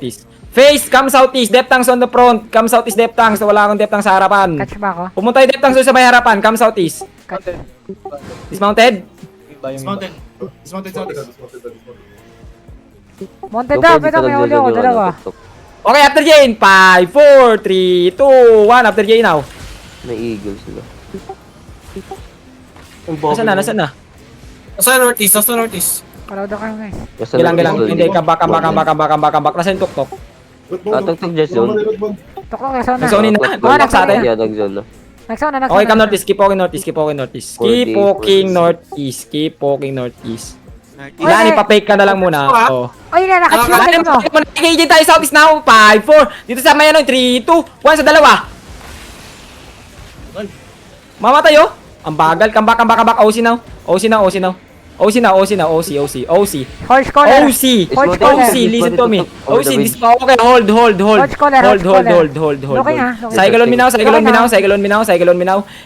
East. Face, come southeast. Depth tanks on the front. Come southeast, depth tanks. Wala akong depth tanks sa harapan. Catch ba ako? Pumunta yung depth tanks doon sa may harapan. Come southeast. Dismounted. Dismounted. Dismounted southeast. Monte daw, pero may huli ako, dalawa. Okay, after Jane. 5, 4, 3, 2, 1. After Jane now. May eagle sila. Nasaan na? Nasaan na? Nasa northeast, nasa northeast. Kalaw daw kayo guys. Gilang. Hindi, come back. Nasaan yung tuk-tuk? Tugtog dyan zone. Tuktok na zona. Nag-zone na. Tuk-tuk sa atin. Yeah, nag-zone na. Nagsona. Okay, come northeast. Keep walking northeast. Keep walking northeast. Keep walking northeast. Keep walking northeast. Lani, pa-fake ka na lang muna. Oh. Ay, nakachute mo. Nag-agent tayo southeast now. 5, 4. Dito sa may 3, 2, 1 sa dalawa. Mamatay oh. Ang bagal. Come back. OC now. OC. Horse collar. OC, listen to me. OC, this okay, hold. Okay nga. Cycle on me now.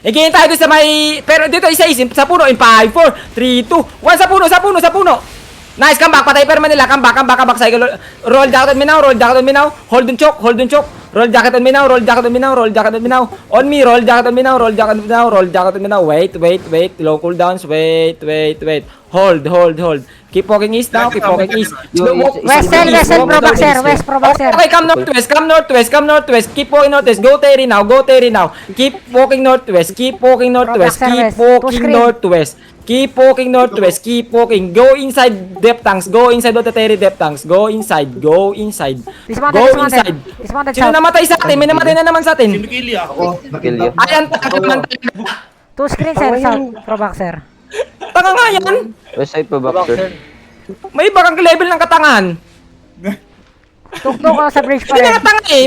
Again tayo doon sa may, pero dito isa sa puno in 5, 4, 3, 2, 1 sa puno. Nice, come back, patay perma nila. Come back, cycle. Roll jacket on me now. Hold and choke. Roll jacket on me now. On me, roll jacket on me now. Wait. Low cooldowns. Wait. Hold. Keep walking east now. West Pro Boxer. Okay, come northwest. Keep walking northwest. Go Terry now. Keep walking northwest. Keep walking. Go inside depth tanks. Go inside the Terry depth tanks. Go inside. Dismounted. Sino namatay sa atin? May namatay na naman sa atin. Sinukili ako. Kill you. Ayan, tangan. 2 screen sir, south. Pro Boxer. Tanga nga yan. West side pa boxer. May iba kang level ng katangahan. Tuktok ako sa bridge pa Hindi rin. na tanga eh.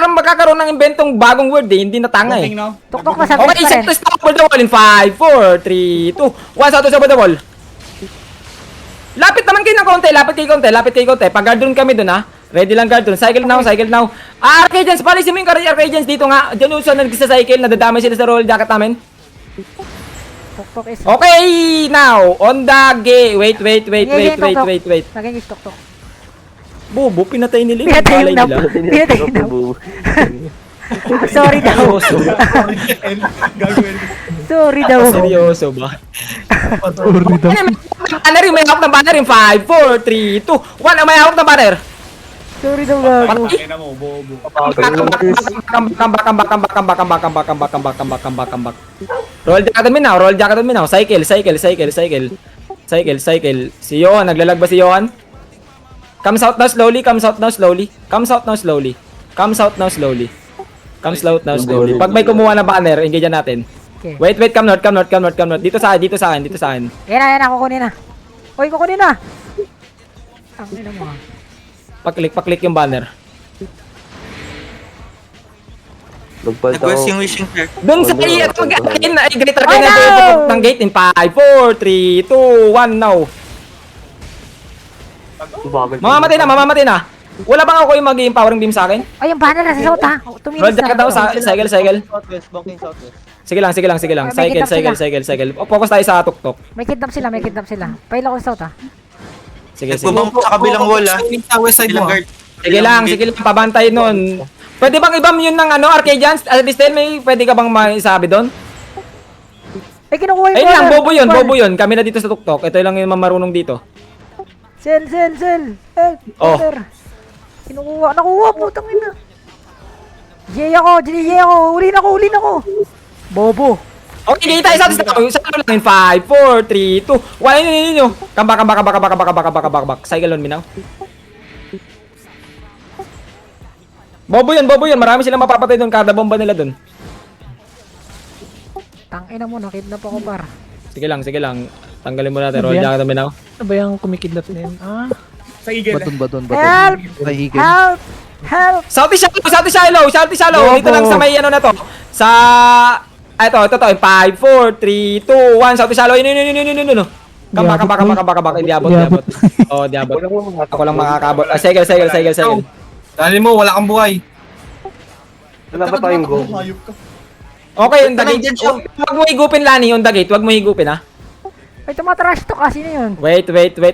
Magkakaroon ng inventong bagong word eh. Hindi na tanga eh. Walking now. Tuktok na sa Okay, bridge pa set rin. to stop the wall in 5, 4, 3, 2, 1 sa to the wall. Lapit naman kayo ng konti. Lapit kayo konti. Pag-guard doon kami doon ha. Ready lang guard doon. Cycle now. Arcadians, palisin mo yung Arcadians dito nga. Diyan yung sa nagsa-cycle. Nadadamay sila sa roll jacket namin. Tuktok is. Okay, now, on the gate. Wait. Naging is tuktok. Bobo, pinatay nila yung Pinatay palay yung nila. Pinatay yung Sorry daw. Gagawin. Sorry daw. Seryoso ba? May hawak ng banner yung 5, 4, 3, 2, 1. May hawak ng banner. Sorry daw gago. Kaya na mo, bobo. Come back. Roll jacket on me now. Cycle. Si Johan, naglalag ba si Johan? Come south now slowly. Pag may kumuha ng banner, engage natin. Okay. Wait, come north. Dito sa akin. Yan na, kukunin na. Uy, kukunin na. Ang ina mo. Paklik yung banner. Nagpalta Nag-west ako. yung wishing prayer. Doon sa greater kayo na ito ng gate in 5, 4, 3, 2, 1 now. Mamamatay na. Wala bang ako yung mag-empowering beam sa akin? Ay, yung banner nasa south ha. Roll Tumilis jacket daw, cycle. Sige lang. May kitap Cycle. Focus tayo sa tuktok. May kidnap sila. Paila ko sa south ha. Sige. Nagpabang sa kabilang wall ah. Sa west side mo. Bilang guard. Sige lang, pabantay nun. Pwede bang ibam yun ng Arcadians? Alistel, may pwede ka bang maisabi doon? Ay, kinukuha yung Ayun lang, banner. bobo yun. Kami na dito sa tuktok. Ito lang yung marunong dito. Sel. Help. Oh. Banner. Nakuha, putang ina. Jay ako. Uli na ko. Bobo. Okay, tayo sa lang in 5, 4, 3, 2, 1, yun. Come back. Cycle on me now. Bobo yun. Marami silang mapapatay doon. Kada bomba nila doon. Tangina mo, nakidnap ako par. Sige lang. Tanggalin mo natin. Roll jacket on me now. Ano ba yung kumikidnap na yun? Sa eagle. Help! South is shallow. Dito lang sa may ano na to. Sa... Ito. 5, 4, 3, 2, 1. South is shallow. Yun. Come back. Hindi abot. Oh, di abot. Ako lang makakabot. Cycle. Dali mo, wala kang buhay. Wala ba tayong go? Okay, on the gate. Huwag mo higupin, Lani. On the gate. Huwag mo higupin, ha? Ay, tumatrash to kasi na yun. Wait.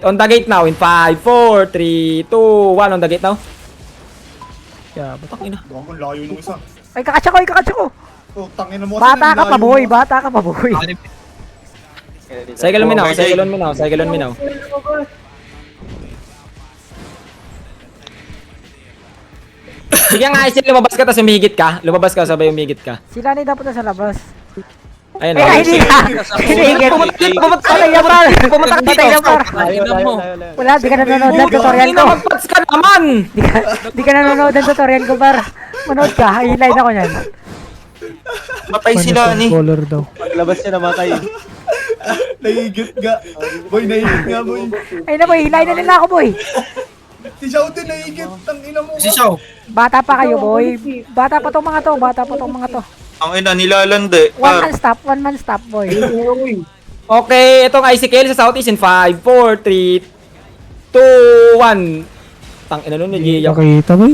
On the gate now. In 5, 4, 3, 2, 1. On the gate now. Yeah, but Tangina. Gago, layo nung isa. Ay, kakatsa ko, ay, kakatsa ko. Oh, tangin na mo. Bata ka pa, boy. Bata ka pa, boy. Cycle Minaw, Cycle Minaw, Cycle Minaw. Sige nga, Isil, lumabas ka, tapos umihigit ka. Lumabas ka, sabay umihigit ka. Sila ni dapat na sa labas. Ayun, Eh, hindi ka. Hinihigit. Patay na par. Pumunta ka dito. Patay na par. Tingnan mo. Wala, di ka nanonood ng tutorial ko. Magpats ka naman! Di ka nanonood ng tutorial ko, par. Manood ka, highlight ako niyan. Matay sila ni. Color daw. Paglabas niya namatay. Nahigit nga. Boy, nahigit nga, boy. Ay na, boy, highlight na nila ako, boy. Si Xiao din nahigit. Tangina mo. Si Xiao. Bata pa kayo, boy. Bata pa tong mga to, bata pa tong mga to. Ang ina, nilalande. One man stop, boy. Okay, itong icicle sa Southeast in 5, 4, 3, 2, 1. Tangina nun, nagiiyak. Nakita boy.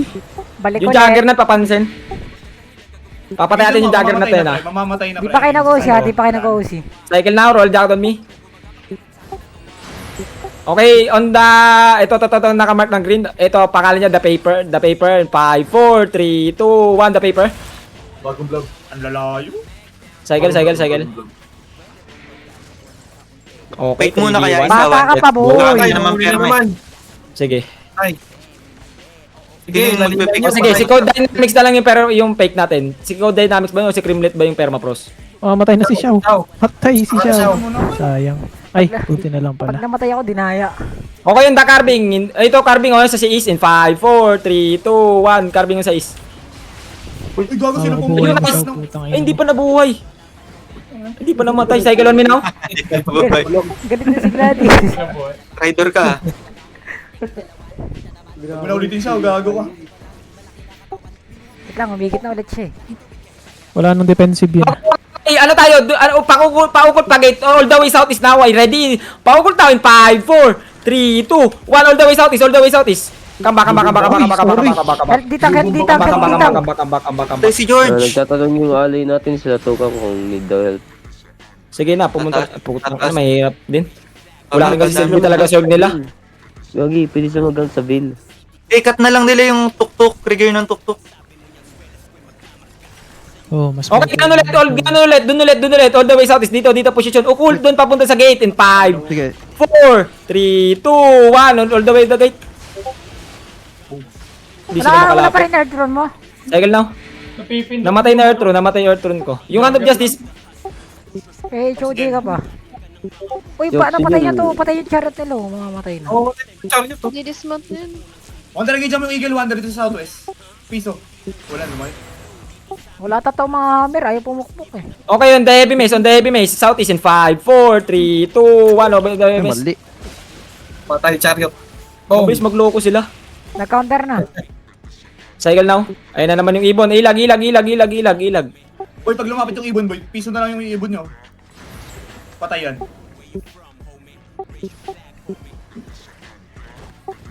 Balik ko Yung na. Juggernaut, papansin. Papatay natin yung Juggernaut Mamamatay yan, na, ha. pre. Mamamatay na. Di pre. pa kayo nag-OC, ha? Di pa kayo nag-OC. Cycle now, roll jacket on me. Okay, on the... Ito, nakamark ng green. Ito, pangalan niya, the paper. The paper, 5, 4, 3, 2, 1, the paper. Bagong vlog. Ang lalayo. Cycle. Okay, Wait muna kaya, 3, 2, 1. isa. Bata ka pa, boy. Wala kayo naman Huli pero naman. Sige. Ay. Sige, Sige, magpipick O sige, si Code Dynamics na lang yung, pero yung fake natin. Si Code Dynamics ba yun o si Crimlet ba yung permafrost? Oh, matay na si Xiao. Xiao. Patay si Xiao. Xiao. Sayang. Ay, buti na lang Pag pala. namatay ako, dinaya. Okay, yung the carving. Ito, carving sa si East in 5, 4, 3, 2, 1. Carving yung sa East. Uy, gago sila Ah, pong buhay Yung na naka- Xiao, putang Ay, ina hindi mo. pa nabuhay. Hindi pa namatay. Cycle on me now. Galit na si Gladys. Rider ka. Huwag mo na ulitin siya, gago ka. Wait lang, umigit na ulit siya eh. Wala nang defensive yan. Okay, ano tayo? Paukot pa gate. All the way south is now. Ay, ready. Paukot tayo in 5, 4, 3, 2, 1. All the way south is. Come back. Dito. Matay si George. Nagtatanong yung alay natin sila Toka kung need daw help. Sige na, pumunta. Putang ina, mahirap din. Tatas. Wala rin kasi silbi talaga sword nila. Gagi, pwede siya mag-gang sa bill. Eh, cut na lang nila yung tuk-tuk. Trigger ng tuk-tuk. Oh, mas Okay, ganun ulit. Dun ulit. All the way south is dito position. Cool, dun papunta sa gate in 5, 4, 3, 2, 1. All the way the gate. Hindi sila Wala pa makalapit. rin air drone mo. Cycle now. Namatay na Earth Rune ko. Yung Hand of Justice, Eh, HOD ka pa. Uy, Yo, paano sige. patay niya to? Patay yung charot nila. Mamamatay na. Oo, Xiao niyo to. Didismount na yun. Wonder lagi dyan yung Eagle Wonder dito sa Southwest. Piso. Wala naman. Wala tataw mga hammer. Ayaw pumukpok eh. okay, on the heavy mace, south is in 5, 4, 3, 2, 1, over the heavy mace. Patay chariot. Oh, Mabilis magloko sila. Nag-counter na. Cycle now. Ayun na naman yung ibon. Ilag. Uy, pag lumapit yung ibon, boy, piso na lang yung ibon nyo. Patay yan.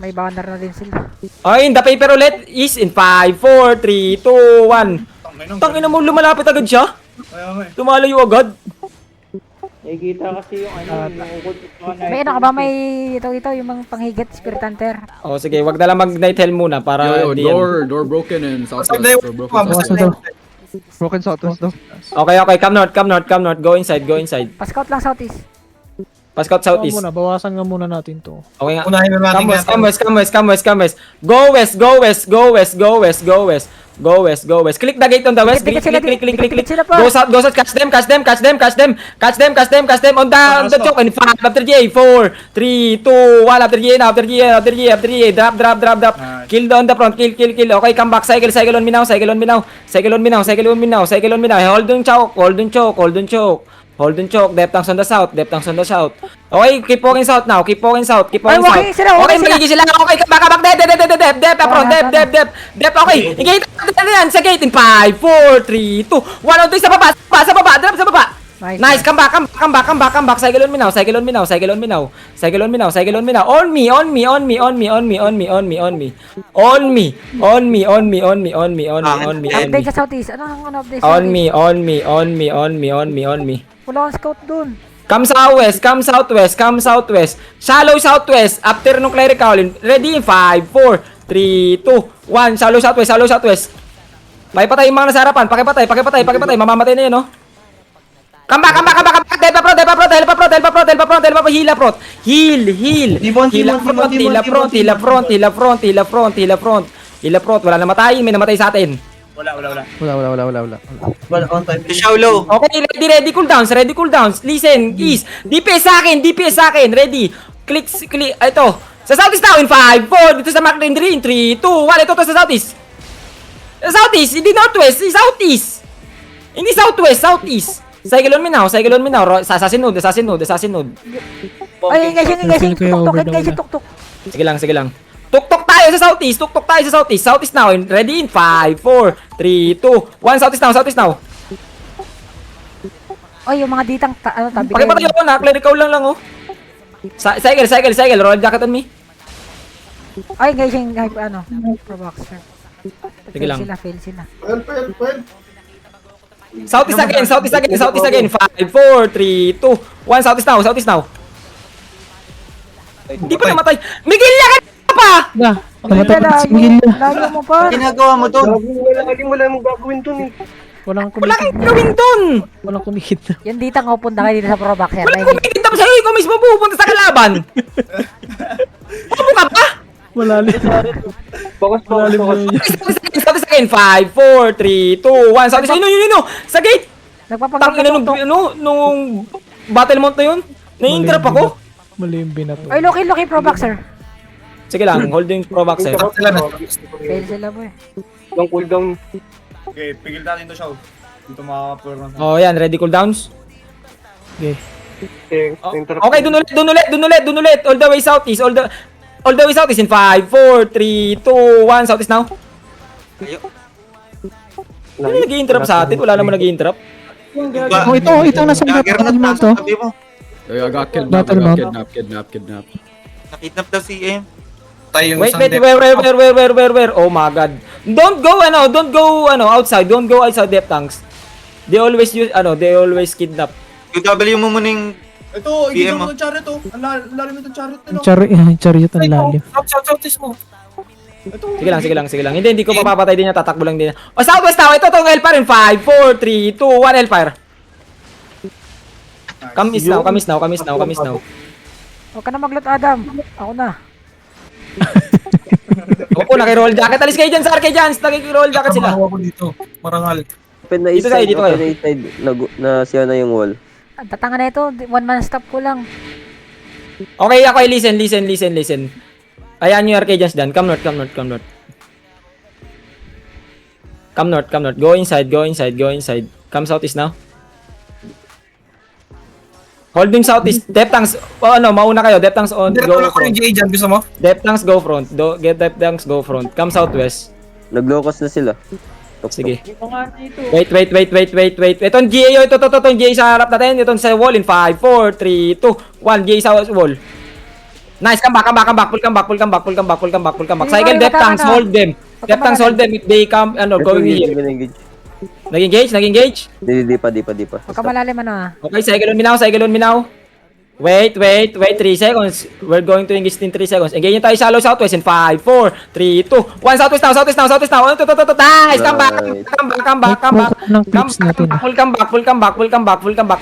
May banner na din sila. Ayun, the paper ulit is in 5, 4, 3, 2, 1. Tangina mo, lumalapit agad siya. Kaya nga eh. Lumalayo agad. Nakikita kasi yung May ano ka ba? May ito yung mga panghigit, Spirit Hunter. Oh, sige, wag na lang mag-night hell muna para Yo, hindi yan. door broken in Basta na yung southwest. Door broken. Bawas na daw. Broken southwest daw. Okay, come north. Go inside. Pa-scout lang southeast. Pascout southeast. Bawasan nga muna natin to. Okay nga. unahin na natin Come west. Go west. Click the gate on the west. Dikit sila, Click. dikit sila pa. Go south. Catch them. On the choke. And 5 after GA. 4, 3, 2, 1 after GA. Drop. Kill on the front. Kill. Okay, come back. Cycle on me now. Hold on choke. Depth on the south. Okay, keep walking south now. Ay, walking sila, Okay, walking sila. magiging sila. Okay, back. Depth up front. Depth. Okay, i-gate yan sa gate in 5, 4, 3, 2, 1, 2, sa baba. Drop sa baba. Nice, come back. Cycle on me now. On me. Update sa southeast. Ano ang update On me. Wala akong scout dun. Come southwest. Shallow southwest. After nung clerical, ready in 5, 4, 3, 2, 1. Salo southwest, salo southwest. Pakipatay yung mga nasa harapan. Pakipatay. Mamamatay na yun, no? Come back. Delpa prot. Hila prot. Heal. Hila front. Wala namatay. May namatay sa atin. Wala. Wala. Si Xiao low. Okay, ready cooldowns. Listen, east. DPS sa akin. Ready. Click. Ito. Sa southeast now in 5, 4. Dito sa Maclean 3, 3, 2, 1. Ito sa southeast. Hindi northwest. Southeast. Hindi southwest. Cycle on me now. Assassin node. Ay, engage. Tuk. Sige lang. Tuktok tayo sa southeast. Southeast now. Ready in 5, 4, 3, 2, 1. Southeast now. Ay, yung mga ditang, tabi Pakipatay ako na. Clerical lang, oh. Cycle. Roll jacket on me. Ay, engage, Proboxer. Sige lang. Fail sila. Southeast again. 5, 4, 3, 2, 1. Southeast now. Hindi pa namatay. Miguel, yakan pa! Namatay pa si Miguel. Layo mo pa. Ginagawa mo doon. Walang Wala kang kumikita. gawin dun! Walang kumikita. Yung ditang upunta kayo dito sa Proboxer. Wala kang kumikita pa sa'yo. Ikaw mismo pupunta sa kalaban. Pupo ka pa? Malalim. Malalim na yun. Southeast again. 5, 4, 3, 2, 1. Southeast. Yun. Sa gate. Tangina nung battle mount na yun. Nai-interrupt ako. Mali yung binato. Ay, Loki, Proboxer. Sige lang, holding Proboxer. Sila na. Fail sila po eh. Okay, pigil natin to, Xiao. Dito makaka-floor na. Oh, yan, ready cooldowns. Okay. Okay, dun ulit. All the way southeast. In 5, 4, 3, 2, 1. Southeast now. Ano nag-i-interrupt sa atin? Wala naman nag-i-interrupt. Oh, ito nasa Jagger na battle mount to. sabi mo. I got Battle mount. kidnapped. Nakidnap daw si M. Tayo yung Wait, isang deck. where? Oh my god. Don't go outside. Don't go outside depth tanks. They always kidnap. UW mo muna yung Ito, PM, mo ng chariot, oh. Ang lalim itong chariot nila. Chariot ang lalim. Southeast mo. Sige lang. Hindi ko mapapatay din yan. Tatakbo lang din yan. Oh, southwest now. Ito tong Hellfire in 5, 4, 3, 2, 1 Hellfire. Come east now. Huwag ka na mag-loot, Adam. Ako na. Opo, naki-roll jacket. Alis kayo dyan sa Arcadians. Naki-roll jacket sila. Ako dito. Marangal. Open na Dito east side, tayo. open na east side. Na siya na yung wall. Ang tatanga na ito. One man stop ko lang. Okay, listen. Ayan yung Arcadians dyan. Come north. Go inside. Come southeast now. Holding southeast. Depth tanks. Mauna kayo. Depth tanks on. Dito Go lang ko yung front. GA dyan. Gusto mo? Depth tanks go front. Depth tanks go front. Come southwest. Nag-locus na sila. Sige. Wait. Itong GA yun. Ito GA sa harap natin. Itong sa wall in 5, 4, 3, 2, 1. GA sa wall. Nice. Come back. Pull come back. Cycle depth tanks. Hold them. Depth tanks hold them. If they come, going here. Nag-engage? Di pa. Huwag ka malalim Okay, cycle on me now. Wait, 3 seconds. We're going to engage in 3 seconds. Engage tayo sa shallow southwest in 5, 4, 3, 2, 1. Southwest now. Nice! Come back. Ng clips natin. Full comeback.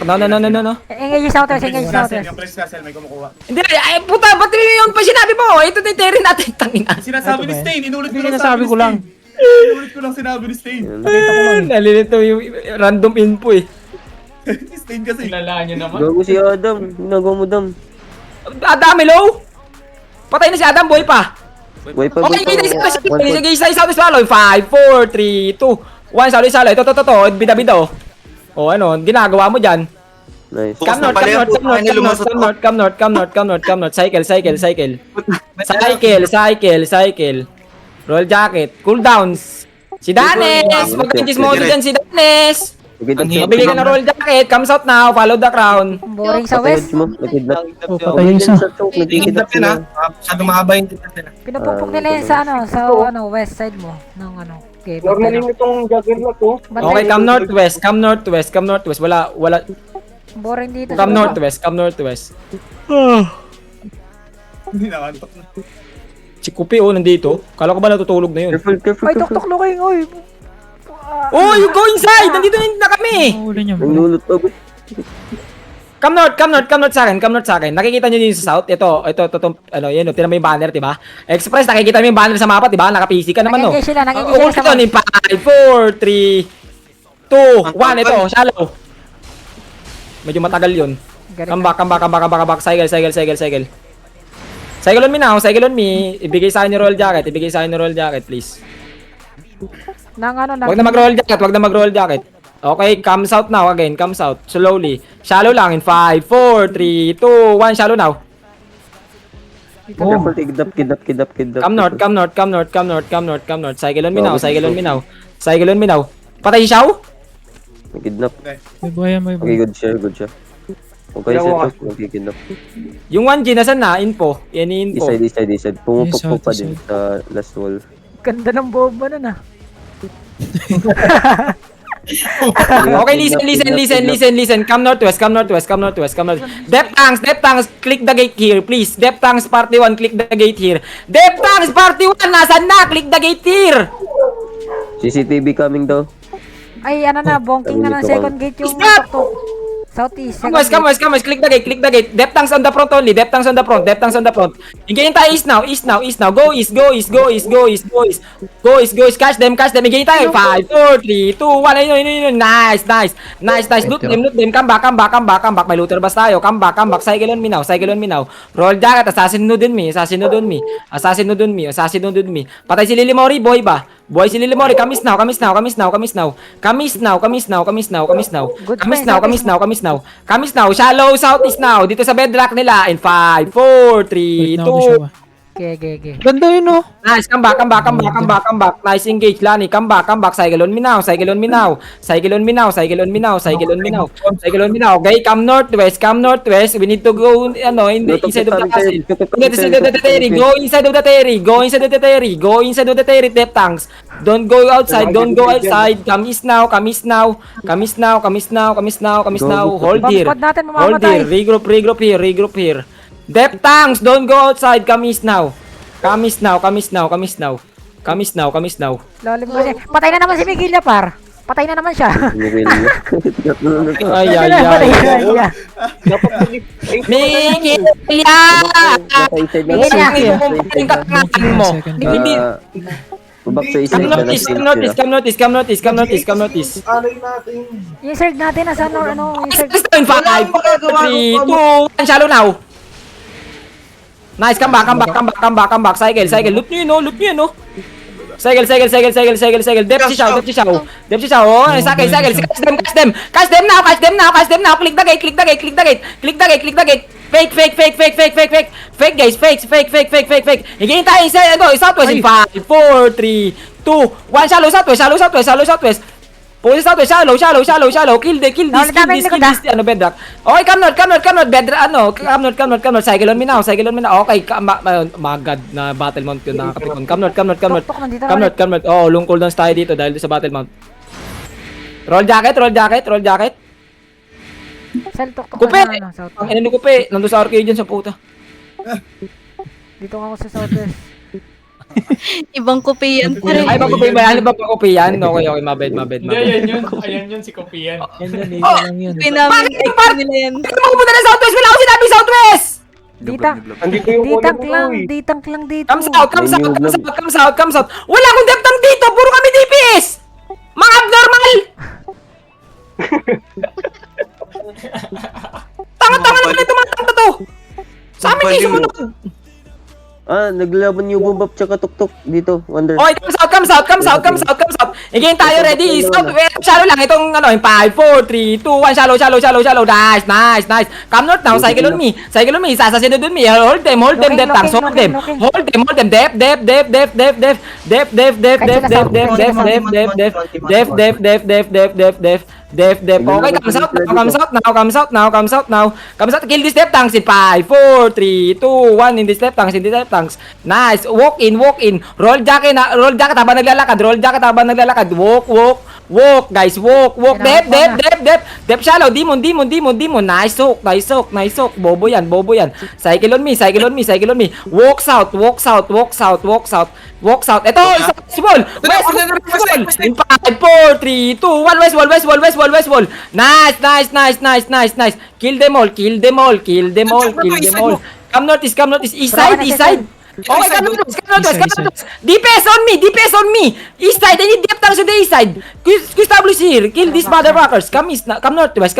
No. Engage southwest. Yung press castle, may kumukuha. Hindi, ay puta, ba't rin yung pa sinabi mo? Ito titerin natin, tangina. Sinasabi ni Stain, inulit ko lang Sinasabi ko lang. Inulit ko lang sinabi ni Stain. Nalilito yung random info eh. Stain kasi. Gago si Adam. Ginagawa mo, Dam. Adam, hello? Patay na si Adam, boy pa. Boy pa. Okay, sige, isa southwest swallow. 5, 4, 3, 2, 1, salo. Ito, bida-bida oh. Oh, ginagawa mo dyan. Nice. Bukas na pala yan. Come north. Cycle. Roll jacket. Cooldowns. Si Danes! Magkakikis mo dyan si Danes! Mabigay ka na roll jacket. Come south now. Follow the crown. Boring sa west. Mo, nakidnap. Oh, patay yung isa. Tingidap yun ha. Masyado mahaba yung tingidap nila. Pinupukpok nila yun sa west side mo. Ng okay. itong jugger na to. Okay, come northwest. Wala. Boring dito. Come northwest. Hindi nakantok na. Si Kupi, oh, nandito. Kala ko ba natutulog na yun? Careful. Oy, tok looking, oy. Oh, you go inside! Nandito na kami! Mahuli niya. Nanglulot pa, boy. Come north sa akin. Nakikita nyo din sa south. Ito, ano, yan, oh, tinan mo yung banner, diba? Express, nakikita mo yung banner sa mapa, diba? Naka-PC ka naman, no? Nag-engage sila, Oh, sa ito, in 5, 4, 3, 2, 1, ito, shallow. Medyo matagal yun. Come back. Cycle. Cycle on me. Ibigay sa akin yung roll jacket, please. Wag na mag-roll jacket. Okay, come south now again. Come south. Slowly. Shallow lang in 5, 4, 3, 2, 1. Shallow now. Careful, kidnap. Come north. Cycle on me now. Patay si Xiao? Kidnap. May buhay. Okay, good siya. Okay, set up. Kidnap. Yung 1G nasan na? Info. Yan yung info. East side. Pumupok pa East din side. sa last wall. Ganda ng boba nun ah. Okay, listen. Come northwest. Depth tanks, click the gate here, please. Depth tanks party 1, click the gate here. Depth tanks party 1, nasan na? Click the gate here. CCTV coming daw. Ay, ano na, bonking na ng second gate yung Stop! tok. Southeast, Come west. Click the gate. Depth tanks on the front only. Depth tanks on the front. Hinggayin tayo east now. Go east. Catch them. Hinggayin tayo. 5, 4, 3, 2, 1. Ayun. Nice. Loot them. Come back. May looter bus tayo. Come back. Cycle on me now. Roll jacket. Assassin no dun me. Patay si Lilimori, boy ba? Boy si Lilimori. Kamis now. Kamis now. Shallow southeast now. Dito sa bedrock nila. In 5, 4, 3, 2. Okay. Ganda yun, oh. Nice. Come back. Nice engage, Lani. Come back. Cycle on me now. Okay, come northwest. We need to go, in the inside of the castle. Go inside of the terry. Depth tanks. Don't go outside. Come east now. Hold here. Squad natin Hold mamamatay. here. Regroup here. Depth tanks, don't go outside. Come east now. Lalim ko siya. Patay na naman si Miguel par. Patay na naman siya. Ay. Miguel! Hindi. Back sa east side. Come notice. Insert natin na sa insert. 5, 3, 2, 1. Shallow now. Nice, come back. Cycle. Loot nyo yun, no? Cycle. Depth si Xiao. Oh, sakay. Catch them now. Click the gate. Fake, guys. Fake. Hingin tayo sa southwest in 5, 4, 3, 2, 1. Shallow southwest. Pulse southwest, shallow. Kill this. Bedrock. Okay, come north. Bedrock, come north. Cycle on me now. Okay, my god, na battle mount yun, nakakapikon. Come north. Oh, long cooldowns tayo dito dahil sa battle mount. Roll jacket. Sel tok. Kupe! Ang ina ni Kupe, nandun sa arcade dyan sa puta. Dito ako sa southwest. Ibang kopi yan. Ay, Kupe yan. Okay, mabed. Ayan yun si Kopian. Yan, lang yun. Pinamit nila yan. Ito mapupunta na southwest, wala ako sinabi southwest! Ditang lang dito. Come south. Wala akong depth tank dito, puro kami DPS! Mga abnormal! Tanga naman ito mga tanga to! Sa amin kayo sumunod! Naglaban yung Bombap tsaka Tuktok dito. Wonder. Okay, come south. Again tayo, ready? South, shallow lang. Itong, in 5, 4, 3, 2, 1. Shallow. Nice. Come north now. Cycle on me. Sasasinod on me. Hold them. Depth tanks. Hold them. Def. Okay, come south now. Kill this depth tanks in 5, 4, 3, 2, 1. In this depth tanks. Nice. Walk in. Roll jacket habang naglalakad. Walk. Walk, guys, walk. Kailangan Dep, shallow. Demon. Nice hook. Bobo yan. Cycle on me. Walk south. Ito, West wall. In 5, 4, 3, 2, 1, West wall. Nice. Kill them all. Come northeast. East side. Okay, come northwest. DPS on me. East side, I need depth tanks on the east side. QWC here. Kill these motherfuckers. Come northwest.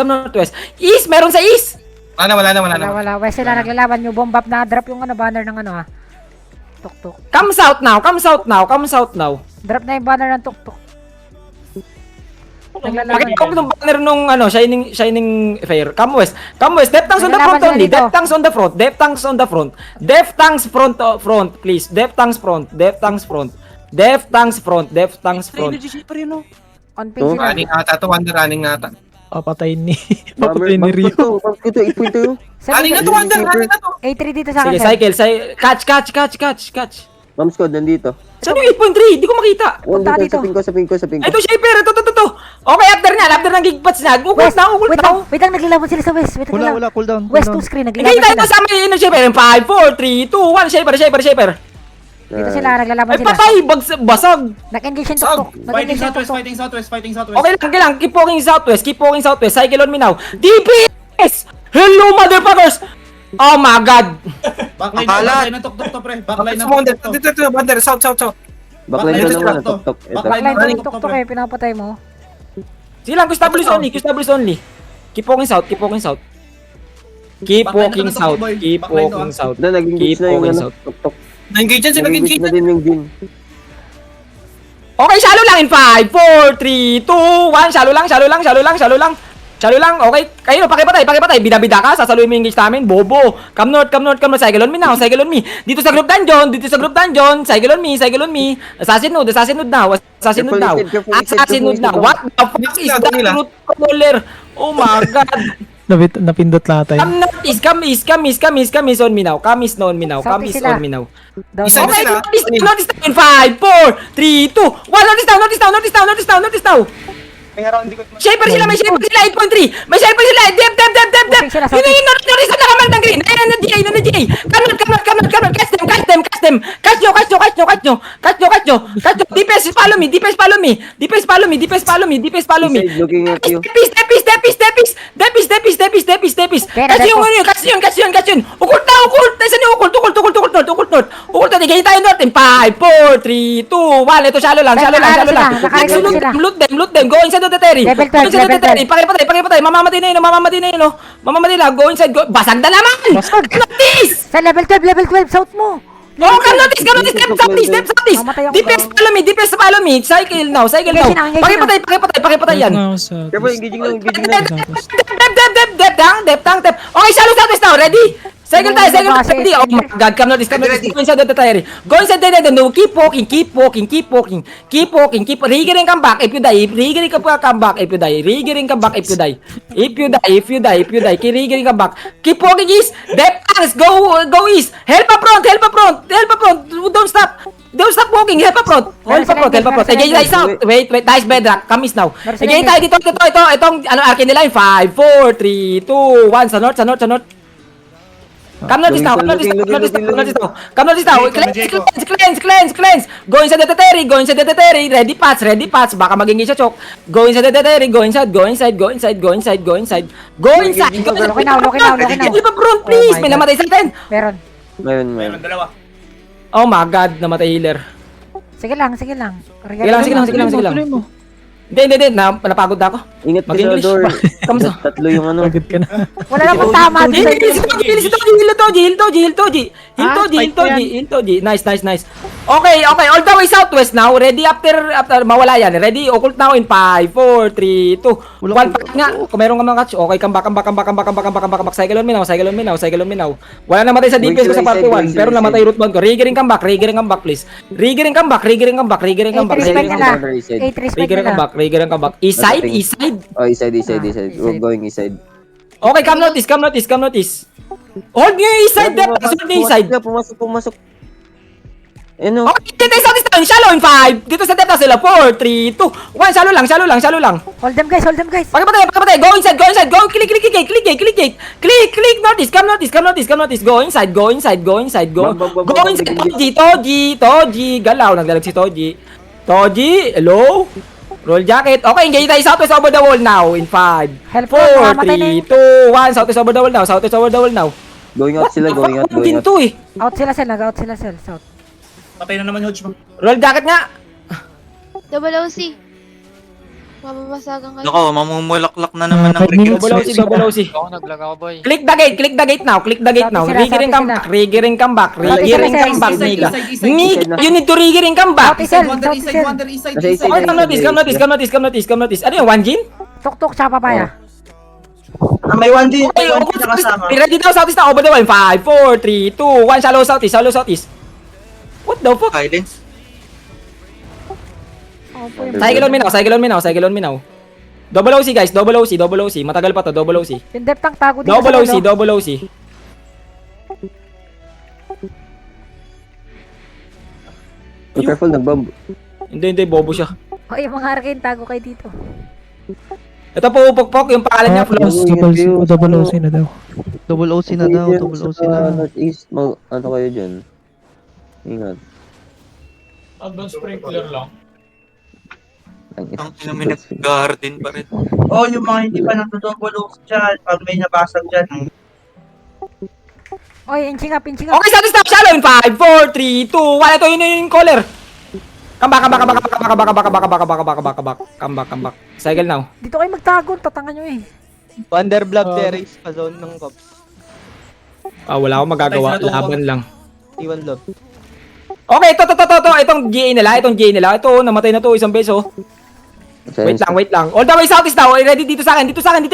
East, meron sa east. Wala na. Wala. West sila naglalaban yung bomb up na drop yung banner ng Tuk-tuk. Come south now. Drop na yung banner ng Tuk-tuk. Naglalaban. Pakita ko yung banner nung Shining Fair. Come west. Depth tanks on the front Naglalaban only. sila dito. Depth tanks on the front. Depth tanks front, please. Depth tanks front. On page sila. Running ata to, Wonder running ata. Papatayin ni Bummer, Papatayin ni Rio. Bump ko to, 8 point to. Running na to, Wonder, running na to. A3 dito sa Sige, akin. cycle. Catch. Bomb squad, nandito. Saan yung 8.3? Di ko makita. Punta Nandito, dito. sa ping ko. Ito, Shaper. Ito. Okay, after ng gigpats niya. Ukot na. Wait lang, naglalaban sila sa West. Wala, cooldown. West 2 screen, Hindi naglalaban tayo sila. kasama yun ng Shaper. 5, 4, 3, 2, 1. Shaper. Dito sila, naglalaban Ay, sila. patay. Basag. Nag-engage yung Tuk-tuk. Fighting southwest. Okay lang. Keep walking southwest. Cycle on me now. DPS! Hello, motherfuckers! Oh my God! Backline ng tuk-tuk to, pre. Backline ng Wonder, tuk-tuk to. dito, Wonder, south. Backline Backline ko to, naman, to. tok. Ito. Backline Wala to, yung Tuk-tuk eh, pinapatay mo. Sige lang, QW's only. Keep walking south. Keep walking south. Na, nag-engage na yung tok. Na-engage yan sila, Nag-engage na din yung Jin. Okay, shallow lang in 5, 4, 3, 2, 1. Shallow lang. Okay, kayo, pakipatay. Bida-bida ka, sasaluhin mo yung engage namin. Bobo. Come north. Cycle on me now. Dito sa group dungeon. Cycle on me. Assassin node now. Assassin node now. What the fuck is that root controller? Oh my God. Napindot lahat tayo. Come east on me now. Come east on me now. Down. Isa Okay, sila. notice down in 5, 4, 3, 2, 1. Notice down. Shaper sila, may shaper sila, 8.3. May shaper sila, dep. Okay sila, sorry. Notice na naman ng green. Ayun na GA. Come on. Catch nyo. DPS follow me. Inside, looking at you. Depis. Catch yun. Ukult na. Saan yung ukult? Ukult na. Higay tayo north. 5, 4, 3, 2, 1. Ito, shallow lang. Nakarecord sila. Loot them. Go inside of the terry. Level 12. Pakipatay. Mamamatay na yun. Mamamatay lang. Go inside. Basag na naman. Notice. Sa level 12, south mo. Oh, come notice. Step southeast. Mamatay ako. DPS follow me. Cycle now. Engage na. Pakipatay yan. Careful, engaging na. Dep. Okay, shallow southwest now. Ready? Cycle tayo. Ready? Oh my God, come notice. Go inside the terry. No, keep walking. Riggering come back if you die. Riggering come back if you die. If you die. Riggering come back. Keep walking east. Dep tanks, go east. Help up front. Don't stop walking. Help up front. Again, tayo south. Wait. Nice bedrock. Come east now. Again, tayo dito. Itong arkin nila. 5, 4, 3, 2, 1. Sa north. Come notice now. Cleanse. Go inside the terry. Ready paths. Baka maging isa chok. Go inside the terry. Go inside. Loki now. Help up front, please. Oh my May God. namatay sa atin. Meron. Dalawa. Oh my God, namatay healer. Sige lang. Sige lang. Tuloy mo. Hindi. Napagod na ako. Ingat ka sa Mag-English. door. Kamusta? Tatlo yung Pagod ka na. Wala namang tama dito. Heal to G. Nice. Okay. All the way southwest now. Ready after mawala yan. Ready? Occult now in 5, 4, 3, 2, 1. Pack nga. Kung meron ka mga catch. Okay, come back. Cycle on me now. Wala namatay sa DPS ko sa party 1. Pero namatay root bond ko. Riggering come back, please. Riggering come back. Riggering come back. East side. Oh, east side. We're going east side. Okay, come notice. Hold nyo yung east side, Dep. Hold nyo yung east side. Pumasok. Ano? Okay, dito tayo southeast down. Shallow in 5. Dito sa depth na sila. 4, 3, 2, 1. Shallow lang, shallow lang, shallow lang. Hold them guys, hold them guys. Pagkapatay. Go inside. Go, click gate. Click, northeast. Come northeast. Go inside. Go. Go inside. Toji. Galaw, nagdalag si Toji. Hello? Roll jacket. Okay, engage tayo southwest over the wall now. In 5, Help 4, mamatay na 3, yun. 2, 1. Southwest over the wall now. Going out sila, going out. Ginto eh. Out sila sel, nag-out sila sel. South. Patay na naman yung Hodge mo. Roll jacket nga. Double OC. Mababasagan kayo. Nako, mamumulaklak na naman ng 5 minutes. recruits. Double OC. Ako naglag ako, boy. Click the gate now. Riggering come back. Nigga. You need to riggering come back. South sel, Wander, south east sel. side, wander, east side, Nasa east east side. side. Come notice. Ano yung 1 gin? Tuk-tuk tsaka papaya. May one din. Okay, ready daw southeast na over the wall. 5, 4, 3, 2, 1. Shallow southeast. What the fuck? Silence. Oh, po yung Cycle on me now. Double OC guys, double OC. Matagal pa to, double OC. yung depth tank tago dito Double sa OC. dulo. Be careful, nagbomb. Hindi, bobo siya. Oh, yung mga hurricane tago kayo dito. Ito po, Pukpok, yung pangalan niya, Flows. Double OC na daw. Double OC na daw. Double OC na. Northeast, ano kayo dyan? Ingat. Advance sprinkler lang. Ang inamin nag-garden pa rin. Oh, yung mga hindi pa nagdo-double OC dyan. Pag may nabasag dyan. Oy, inching up. Okay, southeast na, shallow in 5, 4, 3, 2, 1. Ito yun yung caller. Come back. Cycle now. Dito kayo magtago, tatangan nyo eh. Wonderblock terrace pa zone ng Cops. Wala akong magagawa, laban lang. Iwan love. Okay, ito. Itong GA nila. Ito, namatay na to, isang beso. Wait lang. All the way southeast now. Ready dito sa akin. Dito sa akin.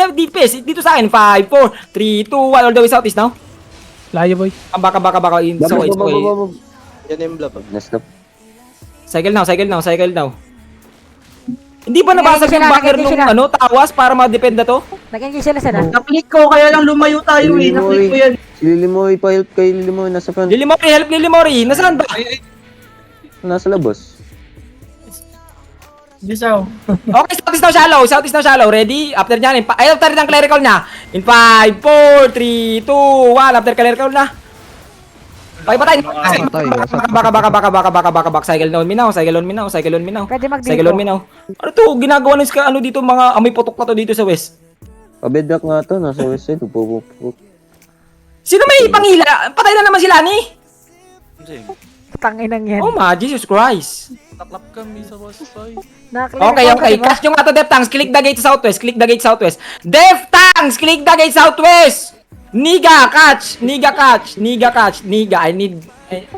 5, 4, 3, 2, 1. All the way southeast now. Layo boy. Come back. It's okay. Yan yung blob. Nasnap. Cycle now. Hindi ba nabasag yung backer nung tawas para ma-depend na to? Nag-engage sila sila. Naklik ko, kaya lang lumayo tayo eh. Naklik ko yan. Si Lilimoy, pa-help kay Lilimoy, nasa front. Help Lilimory. Nasaan ba? Nasa labas. Okay, southeast now shallow. Ready? After nyan, after ng clerical niya. In 5, 4, 3, 2, 1. After clerical na. Okay, patay. Baka. Cycle on me now. Pwede mag-dito. Cycle on me now. Ano to? Ginagawa ng dito mga amoy putok pa to dito sa west. Pabedrak nga to, nasa west side. Upupupuk. Sino may pangila? Patay na naman sila ni. Tanginang yan. Oh my Jesus Christ. Taklap kami sa wasay. Okay. Cast nyo nga to, Death Tanks. Click the gate southwest. Death Tanks! Click the gate southwest! Niga, catch! I need...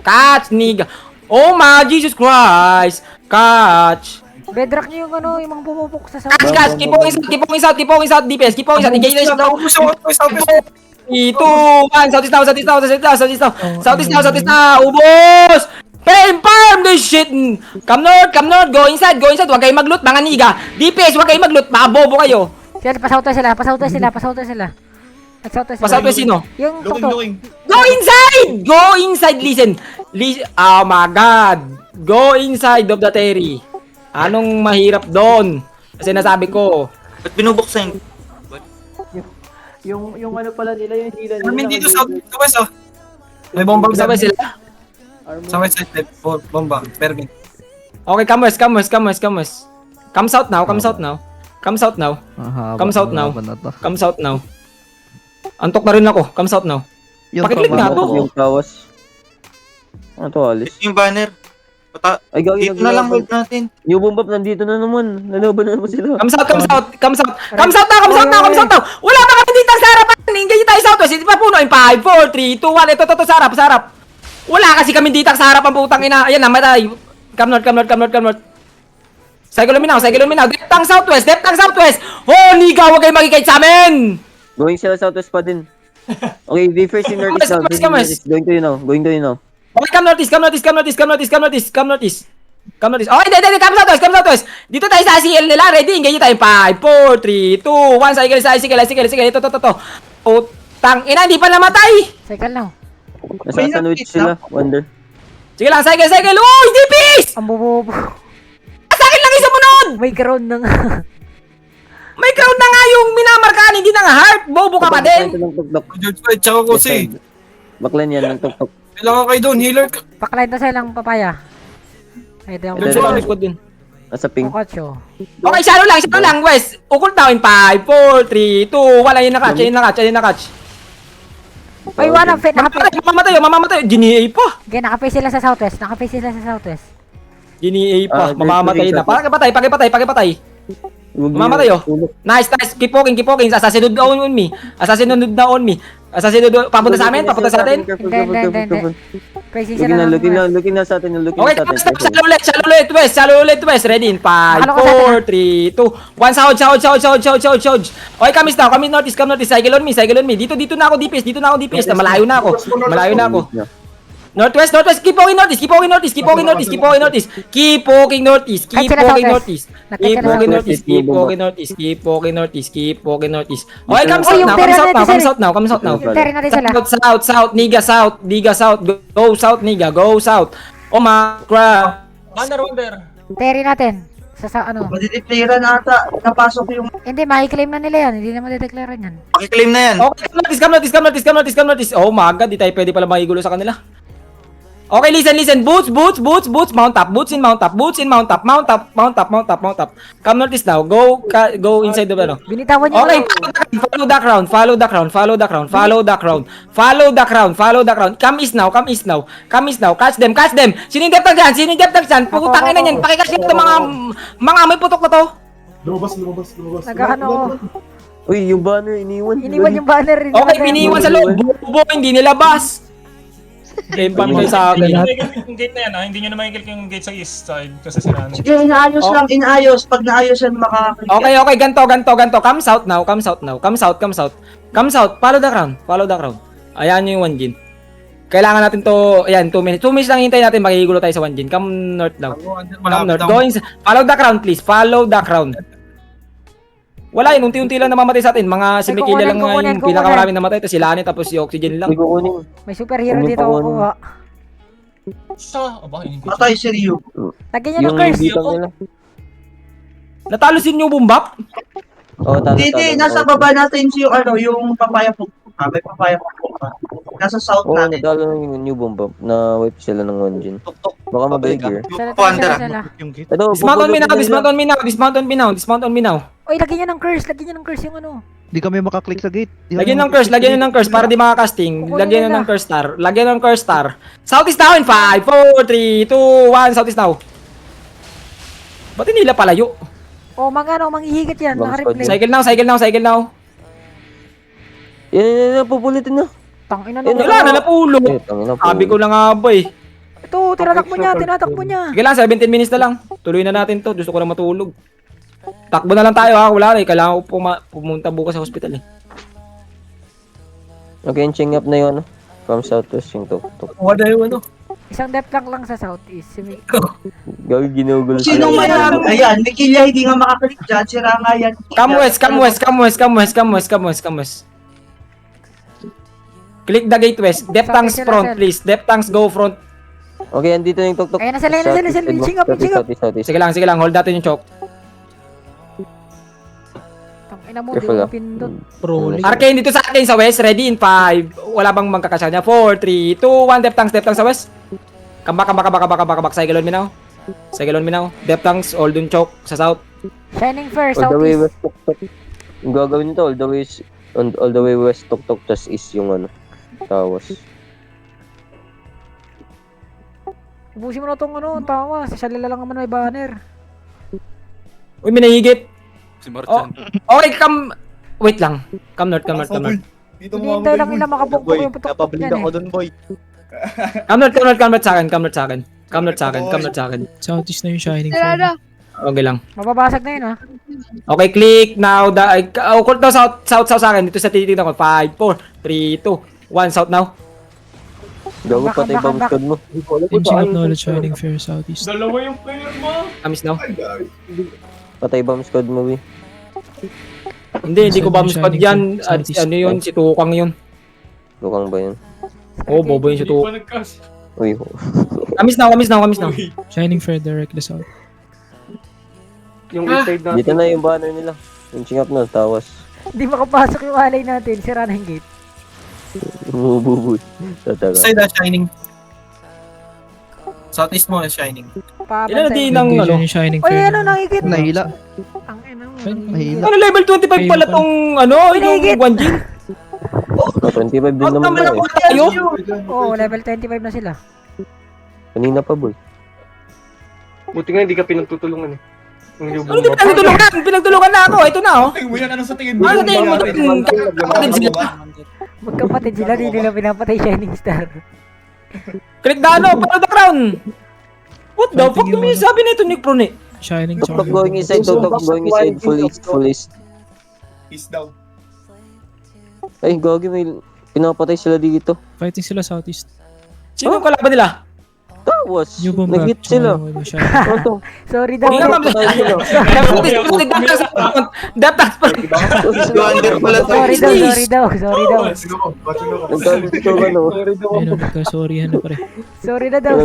Catch, Niga. Oh my Jesus Christ! Catch! Bedrock nyo yung mga pumupok sa south. Catch! Keep on south, DPS. Keep on south. Engage na siya. 3, 2, 1. Southeast now. Ubos! Farm this shit! Come north. Go inside. Huwag kayong mag-loot, mga niga. DPS, huwag kayong mag-loot. Mabobo kayo. Sila, pasauta sila. Pasouthwest sino? Yung tuk-tuk. Looking. Go inside! Listen. Oh my God. Go inside of the Terry. Anong mahirap doon? Kasi nasabi ko. Ba't binubuksan? Yung ano pala nila, yung hila nila. Armin dito sa west, oh. May bomba Isa ba sila? sa west side, may bomba. Permin. Okay, come west. Come south now. Antok na rin ako. Come south now. Pakiclick nga to. Yung tawas. Ano to, alis? Ito yung banner. Ay, gawin Dito na lang hold natin. Yung bombap nandito na naman. Lalaban na naman sila. Come south now. Wala pa kami dito sa harapan. Engage tayo southwest. Hindi pa puno. In 5, 4, 3, 2, 1. Ito, sa harap. Wala kasi kami dito sa harapan, putang ina. Ayan, namatay. Come north. Cycle on me now. Depth tank southwest. Oh, niga, huwag kayo magkikait sa amin. Going sila southwest pa din. Okay, be first in northeast now. Come west. Going to you now. Okay, come northeast. Okay, dede, come southwest. Dito tayo sa CL nila. Ready? Engage tayo. 5, 4, 3, 2, 1. Sige. Ito. Putang ina, hindi pa namatay. Cycle now. Nasa sandwich sila. Wonder. Sige lang, cycle, cycle. Uy, DPS! Ang bubobo. Sa akin lang yung sumunod! May ground na nga. May crowd na nga yung minamarkahan, hindi na nga heart. Bobo ka pa din. George Floyd, tsaka ko si. Baklan yan ng tok-tok. Kailangan kayo doon, healer ka. Paklain na silang papaya. Ay, di ako. Doon sila likod din. Nasa ping. Pokotso. Okay, shallow lang, West. Ukol down in 5, 4, 3, 2, 1. Ayun na catch. Ay, wala. Naka-face. Mamamatay. GNA pa. Okay, naka-face sila sa southwest. Naka-face sila sa southwest. GNA pa. Ah, Mamamatay na. Pakipatay. Mamamatay oh. Nice. Keep walking. Assassin on me. Papunta sa amin. Hindi. Crazy sila. Looking na sa atin. Okay, shallow ulit, West. Ready in 5, 4, 3, 2, 1. Sahod. Okay, kami northeast. Cycle on me. Dito na ako DPS. Malayo na ako. Northwest. Keep walking northeast. Okay, come south now. Teri natin sila. South. Niga south. Go south. Oh my crap. Teri natin. Sa ano? Madideclare na ata. Napasok yung... Hindi, makiklaim na nila yan. Hindi na madideclare yan. Pakiklaim na yan. Okay, come northeast. Oh my god, di tayo pwede pala makigulo sa kanila. Okay, listen. Boots. Mount up. Come northeast now. Go inside the ano. Binitawan niyo. Okay, follow the crown. Come east now. Catch them. Sino yung depth dyan? Putang ina niyan. Pakikash nito mga may putok na to. Lumabas. Nagkano. Uy, yung banner iniwan. Iniwan yung banner. Okay, piniwan sa loob. Bobo, hindi nilabas. Game pan kayo sa akin. Yung gate na yan, hindi nyo na makikil yung gate sa east side kasi sila ano. Sige, inaayos. Pag naayos yan, makakaklik. Okay, ganto. Come south now. Come south. Follow the crown. Ayan yung 1 gin. Kailangan natin to, ayan, 2 minutes. 2 minutes lang hintayin natin, makikigulo tayo sa 1 gin. Come north now. Come north. Follow the crown, please. Follow the crown. Wala yun, unti-unti lang namamatay sa atin. Mga simikila lang nga yung pinakamaraming namatay. Tapos sila tapos yung oxygen lang. Hindi ko kunin. May superhero dito ako kuha. Patay si Ryu. Lagyan niyo ng Yung curse. bitang nila. Natalo si New Bumbap? Oo, talo. Hindi, nasa baba natin yung papaya po. May papaya po. Nasa south Oo, natin. natalo ng new bomb up. Na-wipe sila ng 1 gen. Baka mabigger. Sila. Ito, Dismount on me now. Oy, lagyan niyo ng curse yung ano. Hindi kami makaklik sa gate. Lagyan ng curse para di makakasting. Lagyan nyo ng curse star. Southeast now in 5, 4, 3, 2, 1. Southeast now. Ba't hindi nila palayo? O, manghihigit yan. Naka-replay. Cycle now. Yan, pupulitin na. Tangina na. Wala na napulog. Tangina po. Sabi ko na nga ba eh. Ito, tinatakbo niya. Sige lang, 17 minutes na lang. Tuloy na natin to. Gusto ko na matulog. Takbo na lang tayo ha. Wala na eh. Kailangan ko pumunta bukas sa hospital eh. Okay, ching up na yun. From southwest yung tok-tok. Wala yung Isang depth lang sa southeast. Gawin ginugulo Sino sila. mayaman? Ayan, may kilya hindi nga makakalik dyan. Sira nga yan. Come west. Click the gate west. Depth tanks front please. Depth tanks go front. Okay, andito yung tok-tok. Ayan na sila. Ching up. Sige lang. Hold natin yung choke. Tangina mo, Careful, di mo pindot. Arcane dito sa atin sa west. Ready in 5. Wala bang magkakasya niya? 4, 3, 2, 1. Depth tanks sa west. Come back. Cycle on me now. Depth tanks all dun choke sa south. Shining first, All the way southeast. west tok-tok. Yung gagawin nito, all the way west tok-tok, tas is yung ano, tawas. Ubusin mo na itong tawa. Sa shalila lang naman may banner. Uy, may nahigit. Okay, wait lang. Come north. Dito Hinihintay lang nila makabukbuk yung putok yan eh. doon, boy. Come north sa akin. Southeast na yung shining Tara. Okay lang. Mababasag na yun ha. Okay, click now. Court now south sa akin. Dito sa titignan ko. 5, 4, 3, 2, 1. South now. Gago Back, patay back, bomb back. squad mo. Finishing up knowledge shining fair southeast. Dalawa yung player mo. Amis now. Patay bomb squad mo, we. Hindi ko bomb squad yan. Ano yun? Si Tukang yun. Lukang ba yun? Oo, bobo yun si Hindi Tukang. pa nagkas. Uy, Kamis now. Shining Fair directly south. Dito na yung banner nila. Punching up na, tawas. Hindi makapasok yung alay natin. Sira na yung gate. Bumububoy. Tataga. Side na shining. Southeast mo, shining. Ilan na din ng Engage ano? yung Shining Oy, Fair. ano nangigit? Nahila. Ang ina mo. Nahila. Ano level 25 pala tong ano, yung Pinigit. 1 Jin? 25 din Out naman naman tayo. ako tayo. Oo, level 25 na sila. Kanina pa, boy. Buti nga hindi ka pinagtutulungan eh. Ano pinagtulungan na ako, ito na oh. Tingin mo yan, ano sa tingin mo? Ano sa tingin mo doon? Kapatid sila. Magkapatid sila, di nila pinapatay Shining Star. Click the ano, follow the crown. What the fuck? Fighting yung ano. Sabi na ito ni Prone. Shining Tok Charger. going inside, tok going inside, full east. Peace down. Ay, gagi, may pinapatay sila dito. Fighting sila southeast. Sino yung kalaban nila? Tawas! New bomb Nag-hit bat. sila. Shining. Ano to? Sorry daw. Hindi naman. Dapat Commander pala to. Sorry daw. Let's go. Watching ako. Nagkakito ka, no? Ayun o, nagka-sorryhan na pare. Sorry na daw.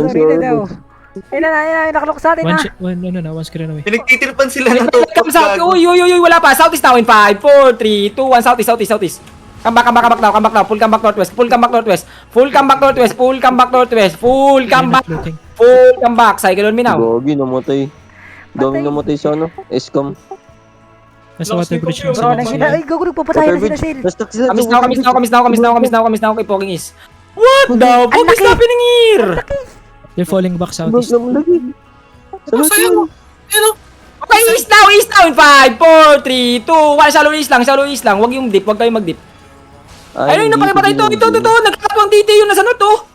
Ayun na, nakalok sa atin na. One screen away. Pinagtitirpan sila ng Come south. Uy, wala pa. Southeast now in 5, 4, 3, 2, 1. Southeast. Come back now. Full come back northwest. Full come back. Cycle on me now. Gagi, namatay. Dami namatay sa ano? Escom. Nasa water bridge na Bro, sila. nang sila. Ay, gago, nagpapatayan na sila, Sil. Nastak sila. Kamis now. Kay Poking is. What the fuck is happening here? They're falling back Bag southeast. naman lagi. Ano sa'yo? Okay, east now in 5, 4, 3, 2, 1. Shallow east lang. Huwag yung dip. Huwag kayong mag-dip. Ayun, yung napakipatay ito. Nagkakatuwang dito yun. Nasaan to?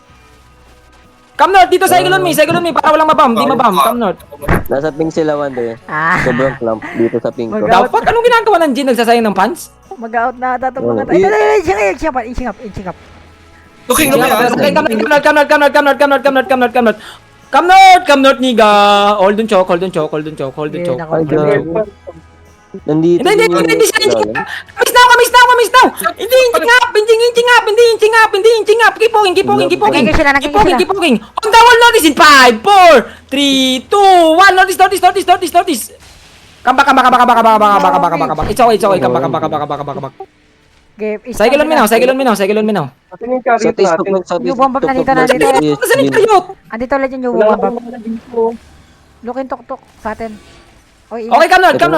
Come north, dito cycle on me, para walang mabam, di mabam, come north. Nasa pink sila, Wonder. Sobrang clamp dito sa pink ko. Mag- Dapat, anong ginagawa ng Jin? Nagsasayang ng pants? Mag-out na ata itong mga Wala. tayo. Inching up. Looking na ba? Come north, niga. Hold on, choke. Ay, gagi. Nandito Hindi siya. Kamis now. Hindi, inching up. Keep walking. On the wall, notice in 5, 4, 3, 2, 1. Notice. Come back. It's okay. Come back. Cycle on me now. Yung bomb na dito na dito. Nasaan yung kayot? Andito ulit yung bomb. Looking tok sa atin. Oy, Okay, come north. Yung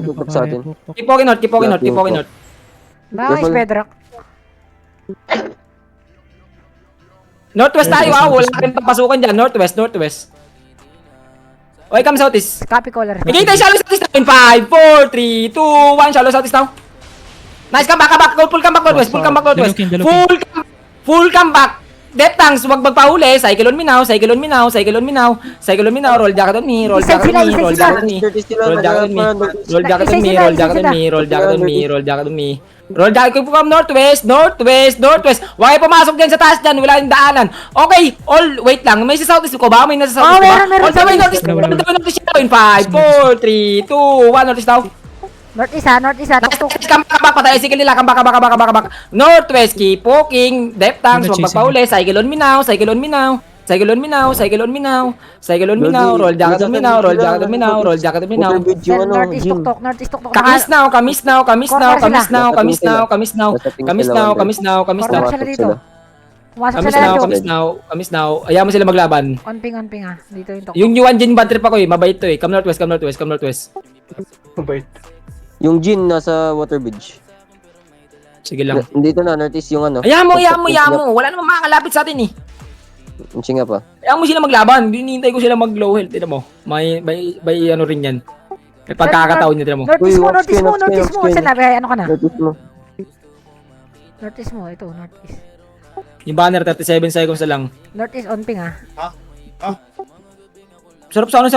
tutok sa atin. Keep walking north. Nice, Bedrock. Northwest tayo wala rin papasukan dyan. Northwest. Okay, come southeast. Copy caller. Igay tayo shallow southeast now in 5, 4, 3, 2, 1. Shallow southeast now. Nice, come back. Full come back northwest. Full come back. Depth tanks, huwag magpahuli. Cycle on me now. Roll jacket on me. Roll jacket ko po from northwest. Huwag kayo pumasok dyan sa taas dyan. Wala yung daanan. Okay, wait lang. May sa southeast ko ba? May nasa southeast ko ba? meron All the way northeast. In 5, 4, 3, 2, 1. Northeast now. Northeast ha. Tok. Come back, patay sige nila. Come back. Northwest, keep walking. Depth tanks, huwag magpahuli. Cycle on me now. Roll jacket on me now. Northeast tok. Kamis now. Pumasok sila dito. Kamis now. Ayaw mo sila maglaban. On ping ha. Dito yung tok. Yung Yuan Jin bad trip ako eh. Mabait to eh. Come northwest. Mabait. Yung Jin nasa water bridge. Sige lang. Nandito na, Northeast yung ano. Ayaw mo. Wala namang makakalapit sa atin eh. Inching up ah. Ayaw mo sila maglaban. Hinihintay ko sila mag low health. Tignan mo. May ano rin yan. May pagkakataon niya. Tignan mo. Northeast mo. Saan na? Ano ka na? Northeast mo. Northeast mo. Ito, Northeast. Yung banner 37 seconds na lang. Northeast on ping ha. Sarap sana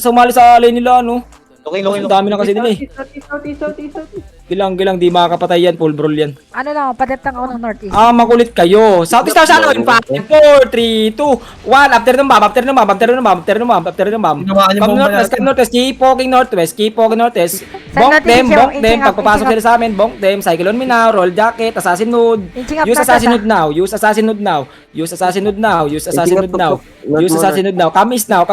sumali sa lane nila ano. Okay. Ang dami na kasi nila eh. Southeast. Gilang, di makakapatay yan. Full brawl yan. Ano lang, padep lang ako ng northeast. Makulit kayo. Southeast now, shallow. In 5, 4, 3, 2, 1. After ng bomb. Ginawa niyo Come bomba northwest, natin. come northwest. Keep walking northwest. Bonk natin, them. inching up, Pagpapasok inching sila sa amin, bonk them. Cycle on me now. Roll jacket. Assassin node. Inching up Use northwest, assassin node now. Use assassin node now. Use assassin node now. Use assassin node now. Not Use more. assassin node now. Come is now.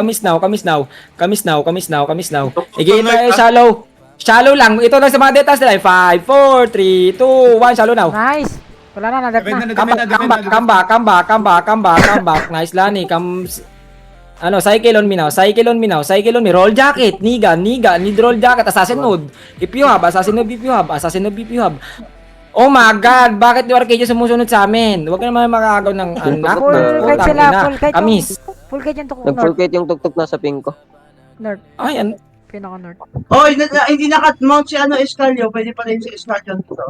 Again tayo shallow. Shallow lang. Ito lang sa mga detas nila. 5, 4, 3, 2, 1. Shallow now. Nice. Wala na, nadep na. Come back. Nice Lani. Cycle on me now. Roll jacket. Niga. Need roll jacket. Assassin node. If you have. Assassin node if you have. Oh my God. Bakit yung Arcadia sumusunod sa amin? Huwag ka naman makakagaw ng anak. Full kite sila, full kite yung... Kamis. Full kite yung tukok Nag-full north. kite yung tuktok na sa ping ko. North. Ay, Pinaka north. Oy, hindi naka-mount si Escalio. Pwede pa rin si Escalio dito.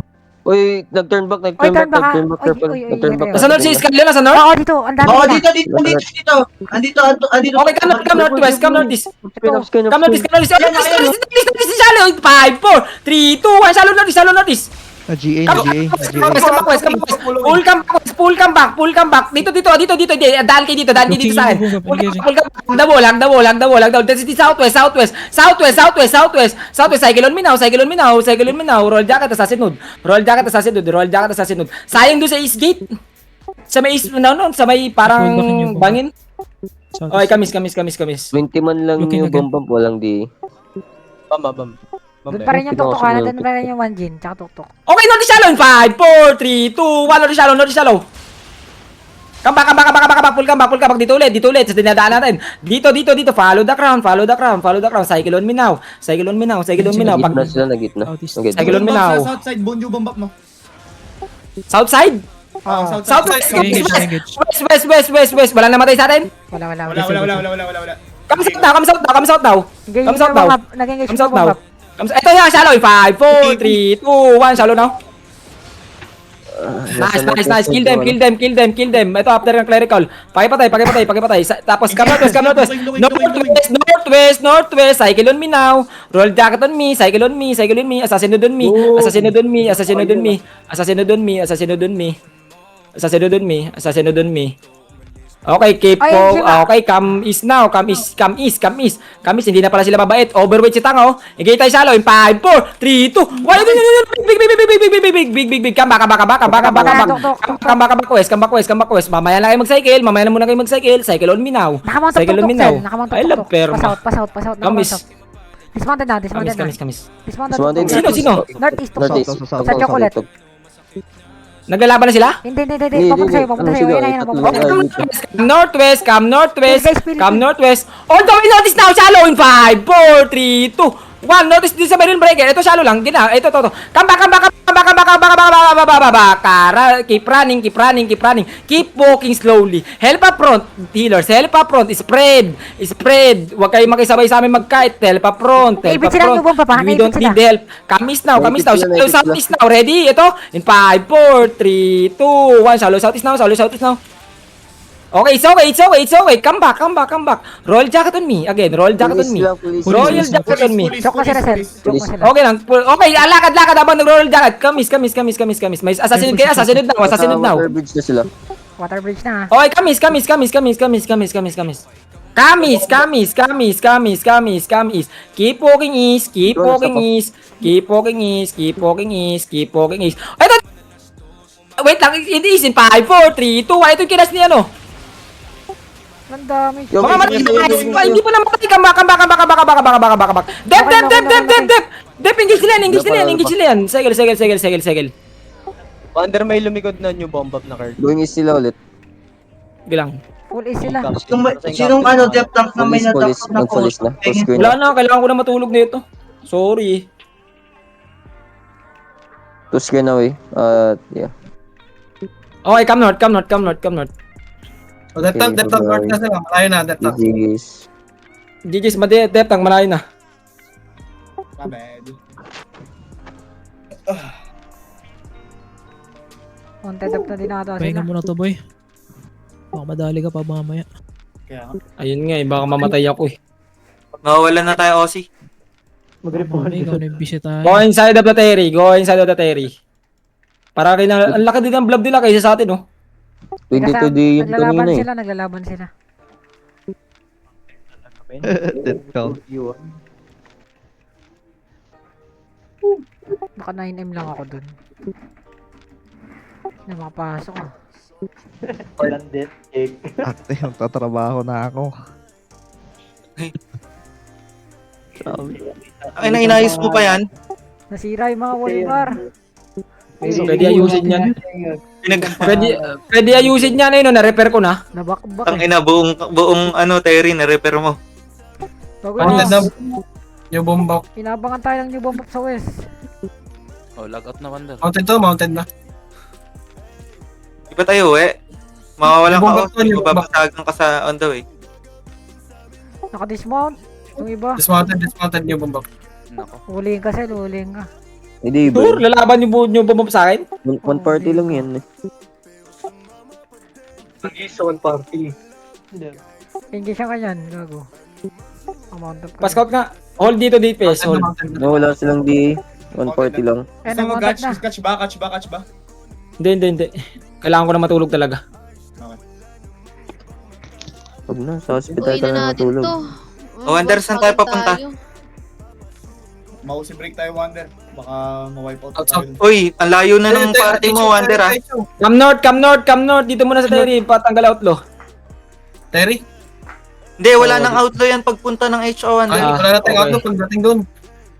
Uy, nag-turn back, turn back, purple. uy, Nag-turn back. ingat nasa north si Escalio, nasa north? Oo, dito. Ang dami Oo, nila. dito. Andito. Okay, come northwest. Come northeast. Skin Come northeast. Northeast, shallow. 5, 4, 3, 2, 1. Shallow northeast. GA, Pull come back. Dito. Dahil kayo dito sa akin. Hagdabo. This is southwest. Cycle on me now. Roll jacket, assassin node. Sayang doon sa east gate. Sa may east, sa may parang bangin. Okay, kamis. 20 man lang Looking yung again. bomb, walang di. Doon pa rin yung tuktokan. Doon pa rin yung 1 gin. Tsaka tuktok. Okay, northeast shallow. 5, 4, 3, 2, 1. Northeast shallow. Come back. Pull back. Dito ulit. Sa dinadaan natin. Dito. Follow the crown. Cycle on me now. Pag Nagitna sila, nagitna. Southeast. Nagitna. Cycle on me now. Sa southside, Bonjo bomb up mo. Southside? Southside. West. Wala namatay sa atin? Wala. Wala. Come south now. Engage Come south yung now. bump up. Nag-engage Come yung south now. bump up. Ito yung shallow. 5, 4, 3, 2, 1. Shallow now. Nice. Kill them. Ito after ng clerical. Pakipatay. Tapos come northwest. Cycle on me now. Roll jacket on me. Cycle on me. Assassin on me. Okay, keep Ay, po. sila. Okay, come east now. Come east. Hindi na pala sila mabait. Overweight si Tango. Igay tayo shallow. In 5, 4, 3, 2, 1. Big. Come back west. Mamaya lang muna kayo mag-cycle. Cycle on me now. Nakamount Cycle on me now. I love pero. Pass out. Kamis. Dismounted na. Dismounted. Dismounted. Sino? Northeast. Northeast. Sa chocolate. Naglalaban na sila? Hindi. Papunta sa'yo. Ayun. Come northwest. Guys, Northwest. All the way northeast now. Shallow in 5, 4, 3, 2, 1. Notice din sa Marine Breaker. Ito shallow lang. Ito. Come back. Keep running. Keep walking slowly. Help up front. Healers. Spread. Huwag kayong makisabay sa amin mag-kite. Help up front. Naibit sila yung bomba pa. We don't need help. Kamis now. Shallow southeast now. Ready? Ito. In 5, 4, 3, 2, 1. Shallow southeast now. Okay, it's okay. Come back. Roll jacket on me. Again, roll jacket on me. Royal jacket on me. Choke mo sila, Sel. Choke mo sila. Okay lang. Okay, lakad habang nag-roll jacket. Kamis. May assassin now. Water bridge na sila. Water bridge na. Okay, kamis. Keep walking east. Ito. Wait lang, hindi isin. 5, 4, 3, 2, 1. Ito yung kinas ni ano. Ang dami. Mga matay. Hindi pa namatay. Come back. Dep, engage nila yan. Segel. Under may lumikod na new bomb up na card. Going east sila ulit. Bilang. Full is sila. Sinong depth tank na may Police na Push ko Wala na. na, kailangan ko na matulog nito. Sorry. Push ko na, wey. Yeah. Okay, come north. Depth tank north na sila. Malayo na, depth tank. GG's. GG's, madetep ang malayo na. Bad. Wanted up na din ata Pahinga sila. muna to, boy. Baka madali ka pa mamaya. Kaya Ayun nga, baka mamatay ako eh. Nawawalan na tayo, Aussie. Hindi ko na yung bisita. Go inside of the Terry. Go inside of the Terry. Para rin ang laki din ng blob nila kaysa sa atin, oh. Pwede Kasi to di yun naglalaban kanina eh. sila, naglalaban sila. Baka 9M lang ako dun. Na makapasok ah. Ate, magtatrabaho na ako. Ay, na inayos mo pa yan? Nasira yung mga Wolivar. Pwede ayusin yan. Pinag... Pwede ayusin yan, ayun, na-repair ko na. Nabakbak Ang eh. ina, buong ano, Terry, na-repair mo. Bago Ang na. ganda. Yung bomba. Inabangan tayo ng new bomb up sa west. Mounted na. Di ba tayo, Mawawalan Yung ka, bomba, yung bomba. babatagan ka sa on the way. Naka-dismount. Yung iba. Dismounted yung bomba. Huliin kasi, huliin ka. Hindi Tur, ba? lalaban yung bumop sa akin. 140 lang yan eh. Engage siya kanyan, gago. Amount of Pascout nga. Hold dito, DPS. Hold. No, wala silang DA. 140 lang. Eh, Gusto mo nag-contact catch na. catch ba? Hindi. Kailangan ko na matulog talaga. Huwag na, sa hospital Uwi ka na na natin matulog. to. O, Wander, saan tayo papunta? Mausi break tayo, Wander. Baka ma-wipe out Outside. tayo. Uy, ang layo na ng party mo, Wander, ah. Come north. Dito muna sa Terry. Patanggal outlaw. Terry? Hindi, wala nang outlaw yan pagpunta ng HO, Wander. Ay, wala natin okay. outlook pagdating doon.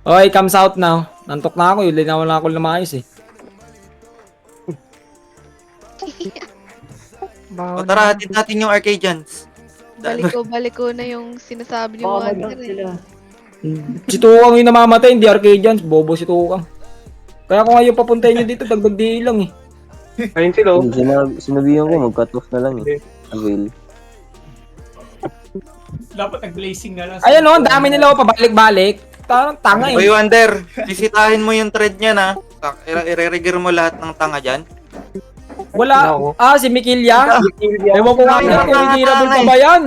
Okay, come south now. Nantok na ako. Linaw na ako na maayos eh. O tara, hatid natin yung Arcadians. Balik ko na yung sinasabi ni Wander eh. Si Tukang yung namamatay, hindi Arcadians. Bobo si Tukang. Kaya kung ngayon papuntahin nyo dito, dagdag di lang eh. Sinabihan ko, mag-cut off na lang eh. Avail. Dapat nag-blazing na lang. Ayan o, ang dami nila o pabalik-balik. Tanga Uy, eh. Wander, bisitahin mo yung thread niya, na. I-re-regir mo lahat ng tanga dyan. Wala. Si Mikilya. Ewan ko nga kung hindi pa ba yan.